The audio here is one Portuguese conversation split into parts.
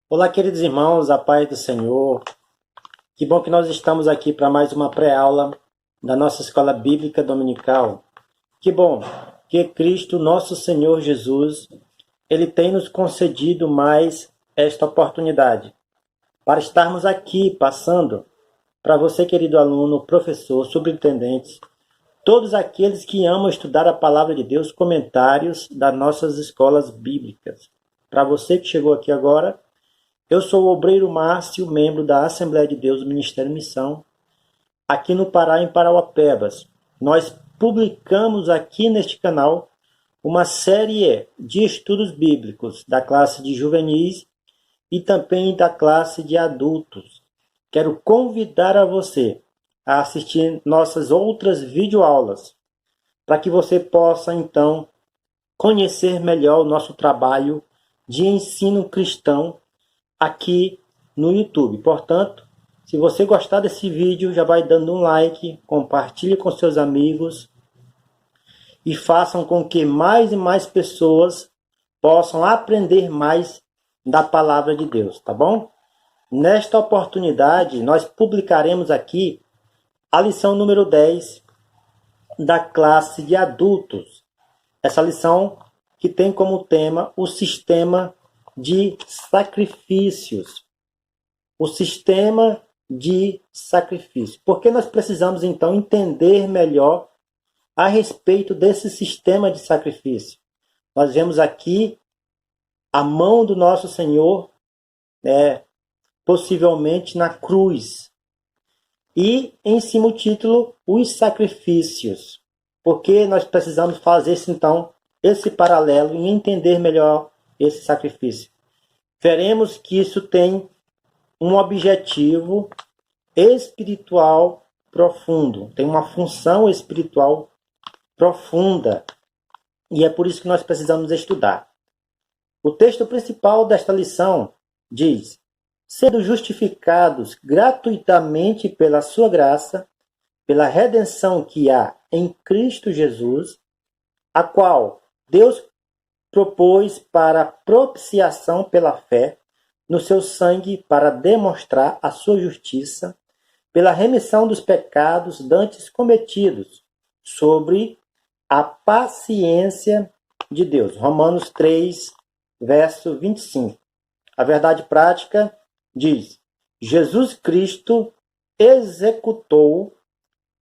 Olá, queridos irmãos, a paz do Senhor. Que bom que nós estamos aqui para mais uma pré-aula da nossa escola bíblica dominical. Que bom que Cristo, nosso Senhor Jesus, Ele tem nos concedido mais esta oportunidade para estarmos aqui passando para você, querido aluno, professor, superintendente, todos aqueles que amam estudar a palavra de Deus, comentários das nossas escolas bíblicas. Para você que chegou aqui agora, eu sou o obreiro Márcio, membro da Assembleia de Deus do Ministério Missão, aqui no Pará, em Parauapebas. Nós publicamos aqui neste canal uma série de estudos bíblicos da classe de juvenis e também da classe de adultos. Quero convidar a você a assistir nossas outras videoaulas, para que você possa, então, conhecer melhor o nosso trabalho de ensino cristão aqui no YouTube. Portanto, se você gostar desse vídeo, já vai dando um like, compartilhe com seus amigos e façam com que mais e mais pessoas possam aprender mais da palavra de Deus, tá bom? Nesta oportunidade, nós publicaremos aqui a lição número 10 da classe de adultos. Essa lição que tem como tema o sistema de sacrifícios. O sistema de sacrifício. Porque nós precisamos, então, entender melhor a respeito desse sistema de sacrifício. Nós vemos aqui a mão do nosso Senhor, possivelmente na cruz. E, em cima, o título, os sacrifícios. Porque nós precisamos fazer, então, esse paralelo e entender melhor esse sacrifício. Veremos que isso tem um objetivo espiritual profundo, tem uma função espiritual profunda, e é por isso que nós precisamos estudar. O texto principal desta lição diz: sendo justificados gratuitamente pela sua graça, pela redenção que há em Cristo Jesus, a qual Deus propôs para propiciação pela fé no seu sangue para demonstrar a sua justiça, pela remissão dos pecados dantes cometidos, sobre a paciência de Deus. Romanos 3, verso 25. A verdade prática diz: Jesus Cristo executou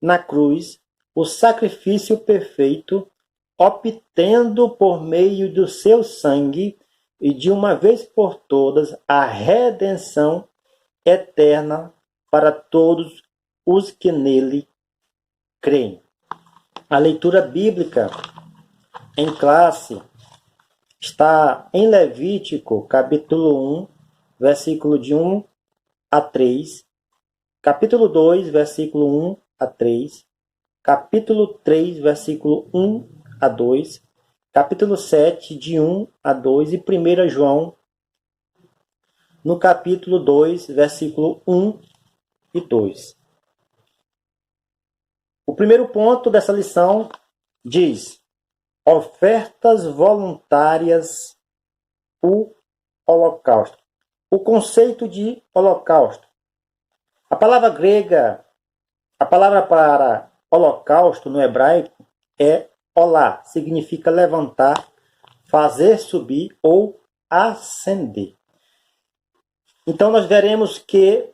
na cruz o sacrifício perfeito, obtendo por meio do seu sangue e de uma vez por todas a redenção eterna para todos os que nele creem. A leitura bíblica em classe está em Levítico, capítulo 1, versículo de 1 a 3, capítulo 2, versículo 1 a 3, capítulo 3, versículo 1 a 2, capítulo 7, de 1 a 2, e 1 João, no capítulo 2, versículo 1 e 2. O primeiro ponto dessa lição diz: ofertas voluntárias, o holocausto. O conceito de holocausto. A palavra grega, a palavra para holocausto no hebraico é olá, significa levantar, fazer subir ou acender. Então nós veremos que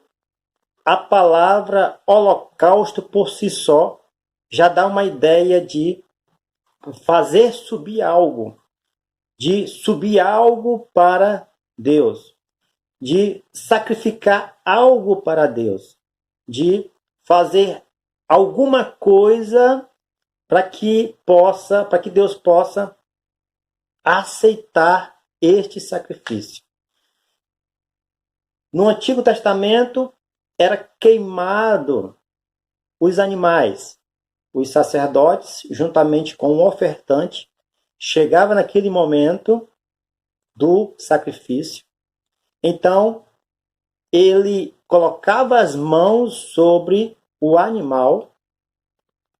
a palavra holocausto por si só já dá uma ideia de fazer subir algo, de subir algo para Deus, de sacrificar algo para Deus, de fazer alguma coisa para que Deus possa aceitar este sacrifício. No Antigo Testamento era queimado os animais. Os sacerdotes, juntamente com o ofertante, chegava naquele momento do sacrifício. Então, ele colocava as mãos sobre o animal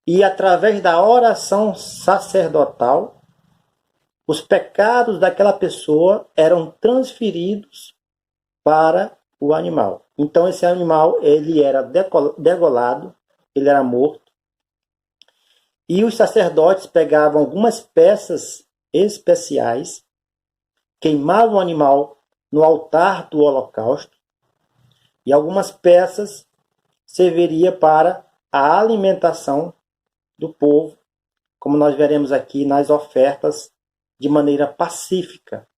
e, através da oração sacerdotal, os pecados daquela pessoa eram transferidos para o animal. Então esse animal ele era degolado, ele era morto, e os sacerdotes pegavam algumas peças especiais, queimavam o animal no altar do holocausto, e algumas peças serviria para a alimentação do povo, como nós veremos aqui nas ofertas, de maneira pacífica.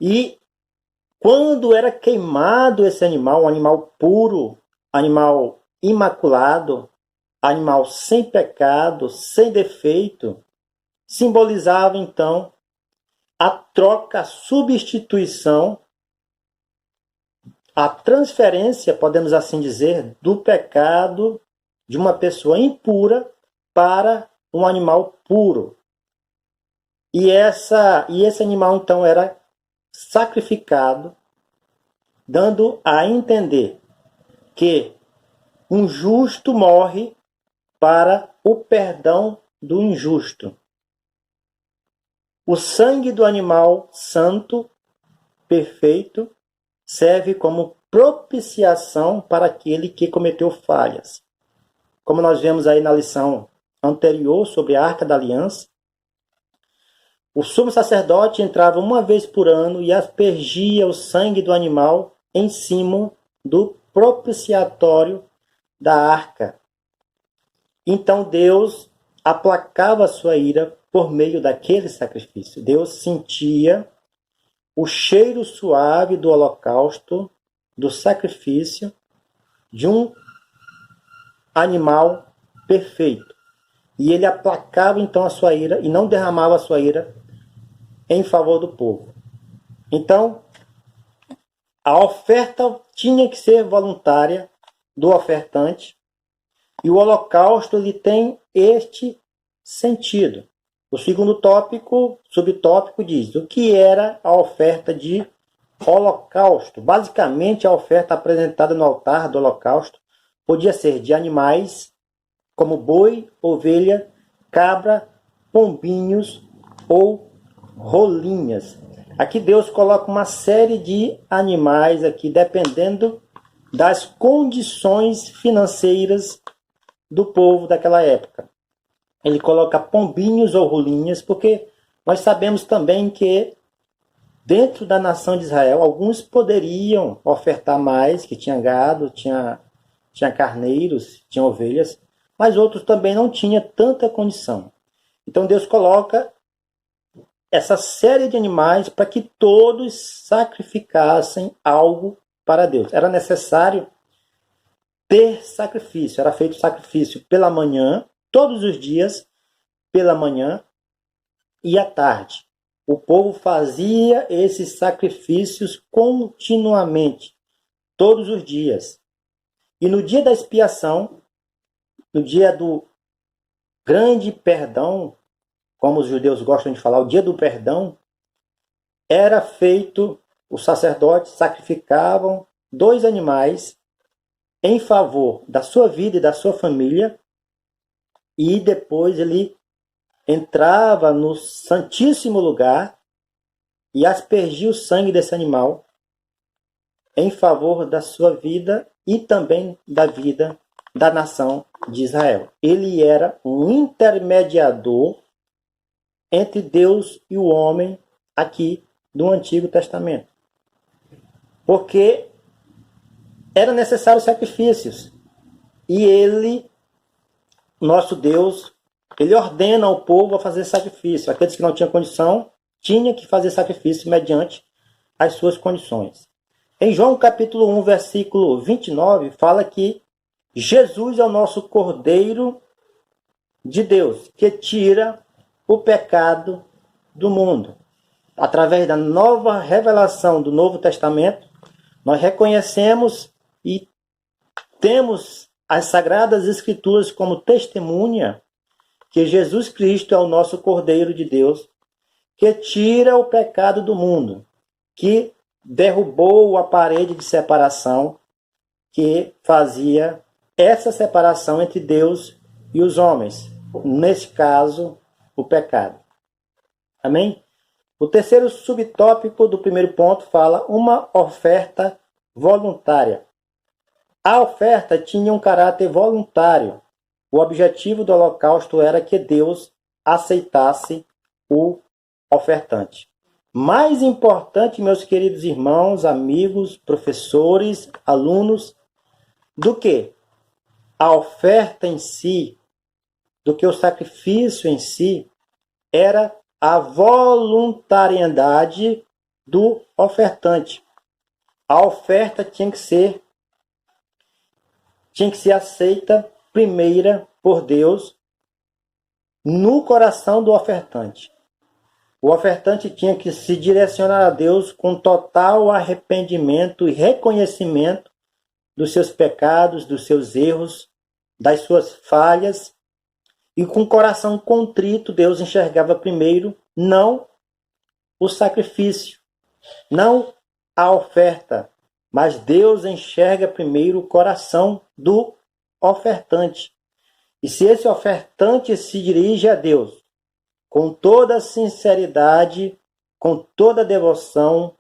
E quando era queimado esse animal, um animal puro, animal imaculado, animal sem pecado, sem defeito, simbolizava então a troca, a substituição, a transferência, podemos assim dizer, do pecado de uma pessoa impura para um animal puro. E esse animal então era sacrificado, dando a entender que um justo morre para o perdão do injusto. O sangue do animal santo, perfeito, serve como propiciação para aquele que cometeu falhas. Como nós vemos aí na lição anterior sobre a Arca da Aliança, o sumo sacerdote entrava uma vez por ano e aspergia o sangue do animal em cima do propiciatório da arca. Então Deus aplacava a sua ira por meio daquele sacrifício. Deus sentia o cheiro suave do holocausto, do sacrifício de um animal perfeito. E ele aplacava então a sua ira e não derramava a sua ira em favor do povo. Então, a oferta tinha que ser voluntária do ofertante, e o holocausto ele tem este sentido. O segundo tópico, subtópico, diz o que era a oferta de holocausto. Basicamente, a oferta apresentada no altar do holocausto podia ser de animais, como boi, ovelha, cabra, pombinhos ou rolinhas. Aqui Deus coloca uma série de animais aqui, dependendo das condições financeiras do povo daquela época. Ele coloca pombinhos ou rolinhas, porque nós sabemos também que dentro da nação de Israel, alguns poderiam ofertar mais, que tinha gado, tinha carneiros, tinha ovelhas, mas outros também não tinham tanta condição. Então Deus coloca essa série de animais para que todos sacrificassem algo para Deus. Era necessário ter sacrifício. Era feito sacrifício pela manhã, todos os dias, pela manhã e à tarde. O povo fazia esses sacrifícios continuamente, todos os dias. E no dia da expiação, no dia do grande perdão, como os judeus gostam de falar, o dia do perdão, era feito, os sacerdotes sacrificavam 2 animais em favor da sua vida e da sua família, e depois ele entrava no santíssimo lugar e aspergia o sangue desse animal em favor da sua vida e também da vida da nação de Israel. Ele era um intermediador entre Deus e o homem aqui do Antigo Testamento. Porque era necessário sacrifícios. E ele, nosso Deus, ele ordena ao povo a fazer sacrifício. Aqueles que não tinham condição, tinham que fazer sacrifício mediante as suas condições. Em João capítulo 1, versículo 29, fala que Jesus é o nosso Cordeiro de Deus, que tira o pecado do mundo. Através da nova revelação do Novo Testamento, nós reconhecemos e temos as Sagradas Escrituras como testemunha que Jesus Cristo é o nosso Cordeiro de Deus, que tira o pecado do mundo, que derrubou a parede de separação que fazia essa separação entre Deus e os homens. Nesse caso, o pecado. Amém? O terceiro subtópico do primeiro ponto fala uma oferta voluntária. A oferta tinha um caráter voluntário. O objetivo do holocausto era que Deus aceitasse o ofertante. Mais importante, meus queridos irmãos, amigos, professores, alunos, do que a oferta em si, do que o sacrifício em si, era a voluntariedade do ofertante. A oferta tinha que ser aceita primeira por Deus no coração do ofertante. O ofertante tinha que se direcionar a Deus com total arrependimento e reconhecimento dos seus pecados, dos seus erros, das suas falhas. E com o coração contrito, Deus enxergava primeiro não o sacrifício, não a oferta, mas Deus enxerga primeiro o coração do ofertante. E se esse ofertante se dirige a Deus com toda a sinceridade, com toda a devoção,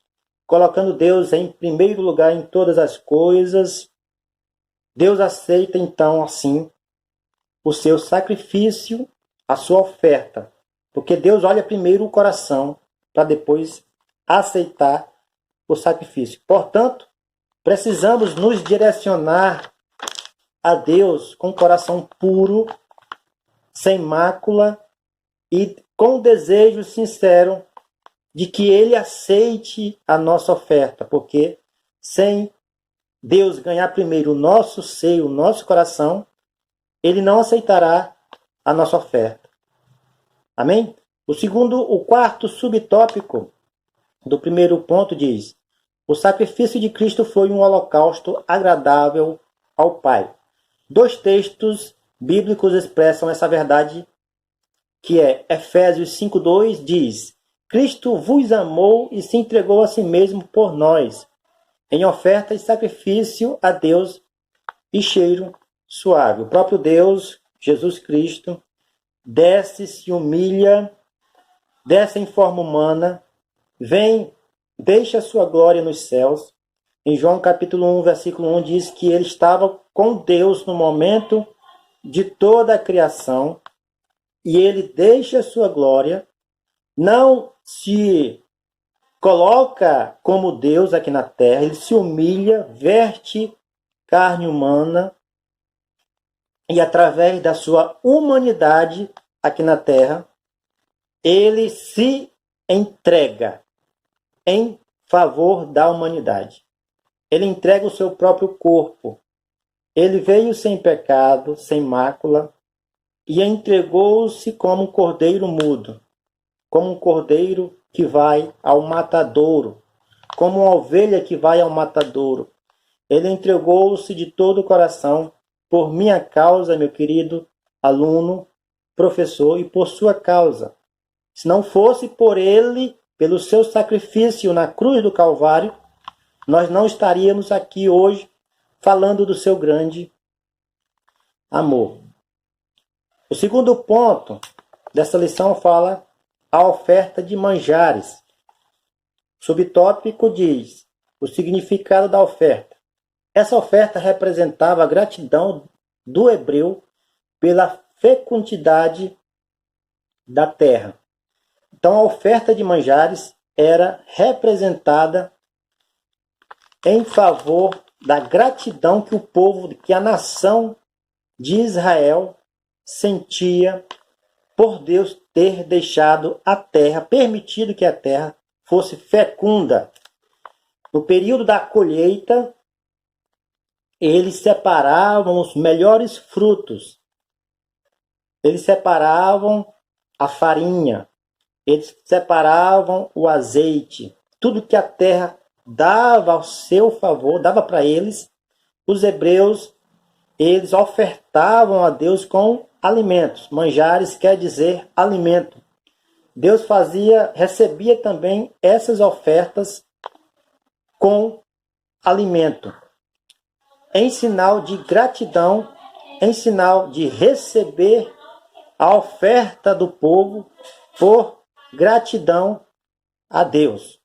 colocando Deus em primeiro lugar em todas as coisas, Deus aceita então assim o seu sacrifício, a sua oferta, porque Deus olha primeiro o coração para depois aceitar o sacrifício. Portanto, precisamos nos direcionar a Deus com o coração puro, sem mácula e com o desejo sincero de que Ele aceite a nossa oferta, porque sem Deus ganhar primeiro o nosso seio, o nosso coração, Ele não aceitará a nossa oferta. Amém? O quarto subtópico do primeiro ponto diz: o sacrifício de Cristo foi um holocausto agradável ao Pai. 2 textos bíblicos expressam essa verdade, que é Efésios 5:2 diz: Cristo vos amou e se entregou a si mesmo por nós, em oferta e sacrifício a Deus e cheiro suave. O próprio Deus, Jesus Cristo, desce, se humilha, desce em forma humana, vem, deixa a sua glória nos céus. Em João capítulo 1, versículo 1 diz que ele estava com Deus no momento de toda a criação e ele deixa a sua glória, não se coloca como Deus aqui na terra, ele se humilha, veste carne humana e através da sua humanidade aqui na terra, ele se entrega em favor da humanidade. Ele entrega o seu próprio corpo. Ele veio sem pecado, sem mácula, e entregou-se como um cordeiro mudo, como um cordeiro que vai ao matadouro, como uma ovelha que vai ao matadouro. Ele entregou-se de todo o coração por minha causa, meu querido aluno, professor, e por sua causa. Se não fosse por ele, pelo seu sacrifício na cruz do Calvário, nós não estaríamos aqui hoje falando do seu grande amor. O segundo ponto dessa lição fala a oferta de manjares. O subtópico diz o significado da oferta. Essa oferta representava a gratidão do hebreu pela fecundidade da terra. Então a oferta de manjares era representada em favor da gratidão que o povo, que a nação de Israel sentia por Deus ter deixado a terra, permitido que a terra fosse fecunda. No período da colheita, eles separavam os melhores frutos. Eles separavam a farinha. Eles separavam o azeite. Tudo que a terra dava ao seu favor, dava para eles, os hebreus, eles ofertavam a Deus com alimentos. Manjares quer dizer alimento. Deus recebia também essas ofertas com alimento, em sinal de gratidão, em sinal de receber a oferta do povo por gratidão a Deus.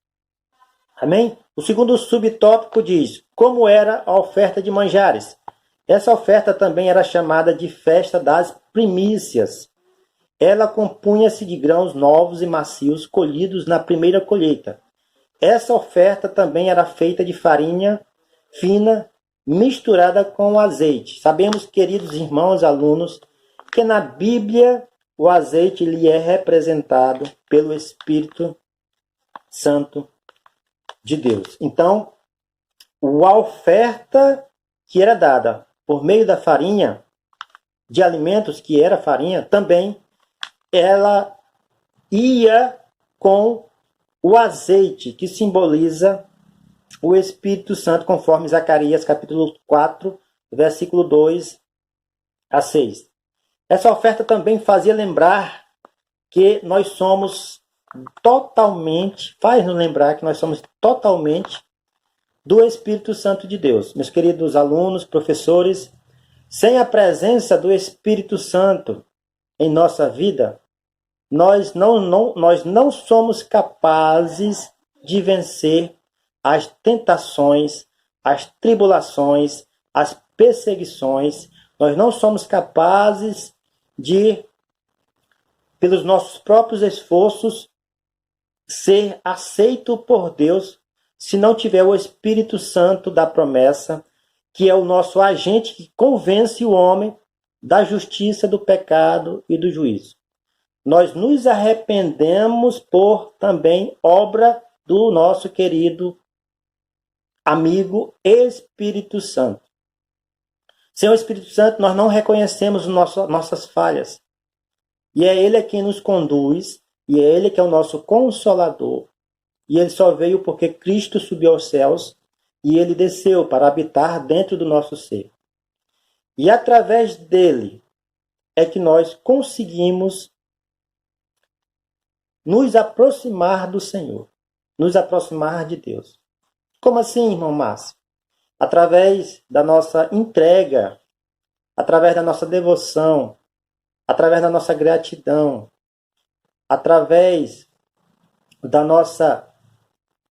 Amém? O segundo subtópico diz, como era a oferta de manjares. Essa oferta também era chamada de festa das primícias. Ela compunha-se de grãos novos e macios colhidos na primeira colheita. Essa oferta também era feita de farinha fina misturada com azeite. Sabemos, queridos irmãos alunos, que na Bíblia o azeite lhe é representado pelo Espírito Santo de Deus. Então, a oferta que era dada por meio da farinha, de alimentos que era farinha, também ela ia com o azeite, que simboliza o Espírito Santo, conforme Zacarias capítulo 4, versículo 2 a 6. Essa oferta também fazia lembrar que nós somos totalmente, faz-nos lembrar que nós somos totalmente do Espírito Santo de Deus. Meus queridos alunos, professores, sem a presença do Espírito Santo em nossa vida, nós não somos capazes de vencer as tentações, as tribulações, as perseguições. Nós não somos capazes de, pelos nossos próprios esforços, ser aceito por Deus se não tiver o Espírito Santo da promessa, que é o nosso agente que convence o homem da justiça, do pecado e do juízo. Nós nos arrependemos por também obra do nosso querido amigo Espírito Santo. Sem o Espírito Santo, nós não reconhecemos nossas falhas. E é Ele quem nos conduz, e é Ele que é o nosso consolador. E Ele só veio porque Cristo subiu aos céus, e Ele desceu para habitar dentro do nosso ser. E através dele é que nós conseguimos nos aproximar do Senhor, nos aproximar de Deus. Como assim, irmão Márcio? Através da nossa entrega, através da nossa devoção, através da nossa gratidão, através da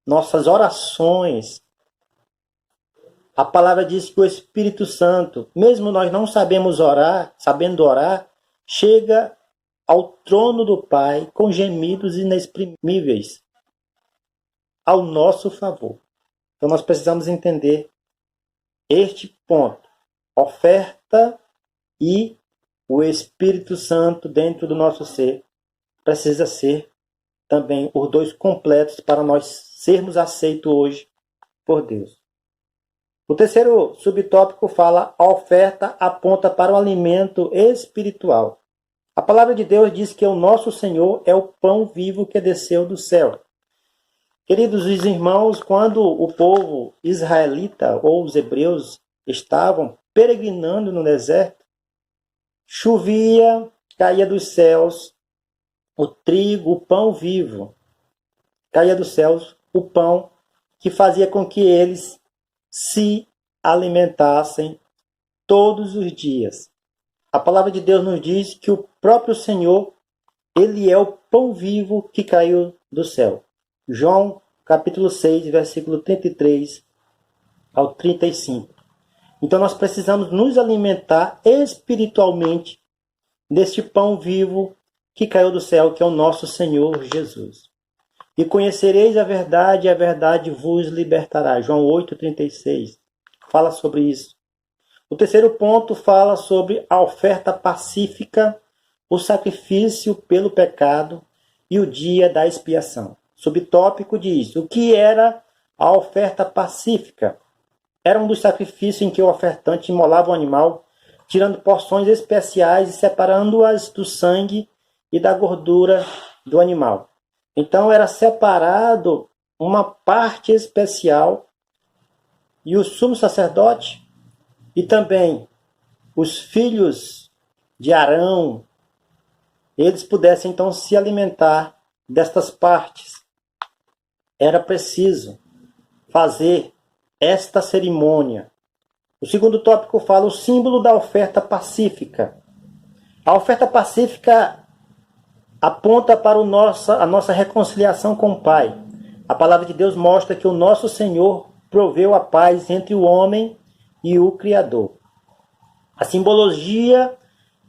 nossas orações. A palavra diz que o Espírito Santo, mesmo nós não sabendo orar, chega ao trono do Pai com gemidos inexprimíveis ao nosso favor. Então nós precisamos entender este ponto. Oferta e o Espírito Santo dentro do nosso ser precisa ser também os dois completos para nós sermos aceitos hoje por Deus. O terceiro subtópico fala: a oferta aponta para o alimento espiritual. A palavra de Deus diz que o nosso Senhor é o pão vivo que desceu do céu. Queridos irmãos, quando o povo israelita ou os hebreus estavam peregrinando no deserto, chovia, caía dos céus o trigo, o pão vivo. Caía dos céus o pão que fazia com que eles se alimentassem todos os dias. A palavra de Deus nos diz que o próprio Senhor, Ele é o pão vivo que caiu do céu. João, capítulo 6, versículo 33 ao 35. Então nós precisamos nos alimentar espiritualmente deste pão vivo que caiu do céu, que é o nosso Senhor Jesus. E conhecereis a verdade vos libertará. João 8,36 fala sobre isso. O terceiro ponto fala sobre a oferta pacífica, o sacrifício pelo pecado e o dia da expiação. Subtópico diz: o que era a oferta pacífica? Era um dos sacrifícios em que o ofertante imolava o animal, tirando porções especiais e separando-as do sangue e da gordura do animal. Então era separado uma parte especial, e o sumo sacerdote e também os filhos de Arão, eles pudessem então se alimentar destas partes. Era preciso fazer esta cerimônia. O segundo tópico fala o símbolo da oferta pacífica. A oferta pacífica aponta para a nossa reconciliação com o Pai. A palavra de Deus mostra que o nosso Senhor proveu a paz entre o homem e o Criador. A simbologia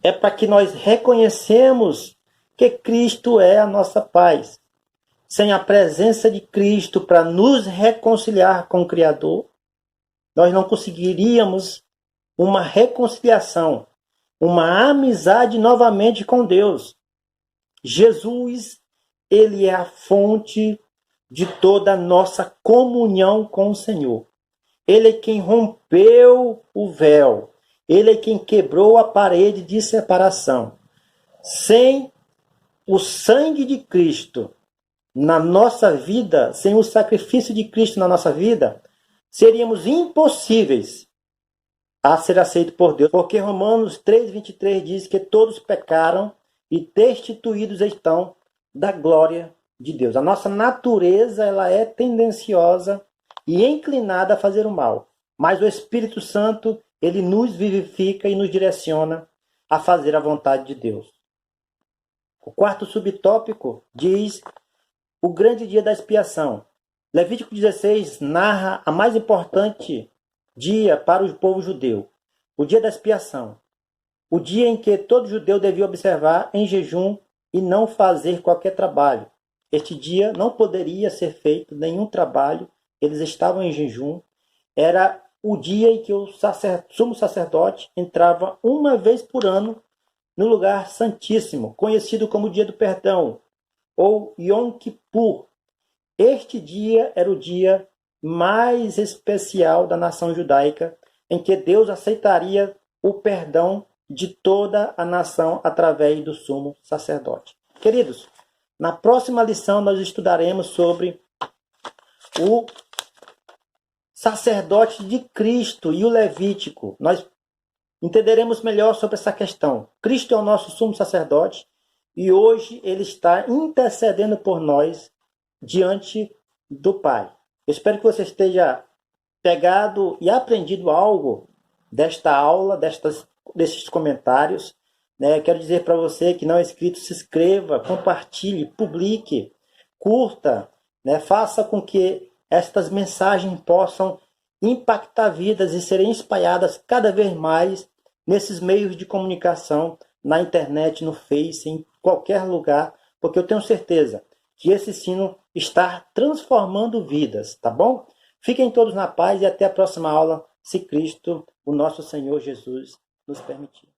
é para que nós reconhecemos que Cristo é a nossa paz. Sem a presença de Cristo para nos reconciliar com o Criador, nós não conseguiríamos uma reconciliação, uma amizade novamente com Deus. Jesus, ele é a fonte de toda a nossa comunhão com o Senhor. Ele é quem rompeu o véu. Ele é quem quebrou a parede de separação. Sem o sangue de Cristo na nossa vida, sem o sacrifício de Cristo na nossa vida, seríamos impossíveis a ser aceitos por Deus. Porque Romanos 3,23 diz que todos pecaram e destituídos estão da glória de Deus. A nossa natureza, ela é tendenciosa e inclinada a fazer o mal. Mas o Espírito Santo, ele nos vivifica e nos direciona a fazer a vontade de Deus. O quarto subtópico diz o grande dia da expiação. Levítico 16 narra a mais importante dia para o povo judeu, o dia da expiação. O dia em que todo judeu devia observar em jejum e não fazer qualquer trabalho. Este dia não poderia ser feito nenhum trabalho, eles estavam em jejum. Era o dia em que o sumo sacerdote entrava uma vez por ano no lugar santíssimo, conhecido como Dia do Perdão, ou Yom Kippur. Este dia era o dia mais especial da nação judaica, em que Deus aceitaria o perdão de toda a nação através do sumo sacerdote. Queridos, na próxima lição nós estudaremos sobre o sacerdote de Cristo e o Levítico. Nós entenderemos melhor sobre essa questão. Cristo é o nosso sumo sacerdote e hoje ele está intercedendo por nós diante do Pai. Eu espero que você esteja pegado e aprendido algo desta aula, desses comentários. Quero dizer para você que não é inscrito, se inscreva, compartilhe, publique, curta, faça com que estas mensagens possam impactar vidas e serem espalhadas cada vez mais nesses meios de comunicação, na internet, no Face, em qualquer lugar, porque eu tenho certeza que esse ensino está transformando vidas, tá bom? Fiquem todos na paz e até a próxima aula, se Cristo, o nosso Senhor Jesus, nos permitir.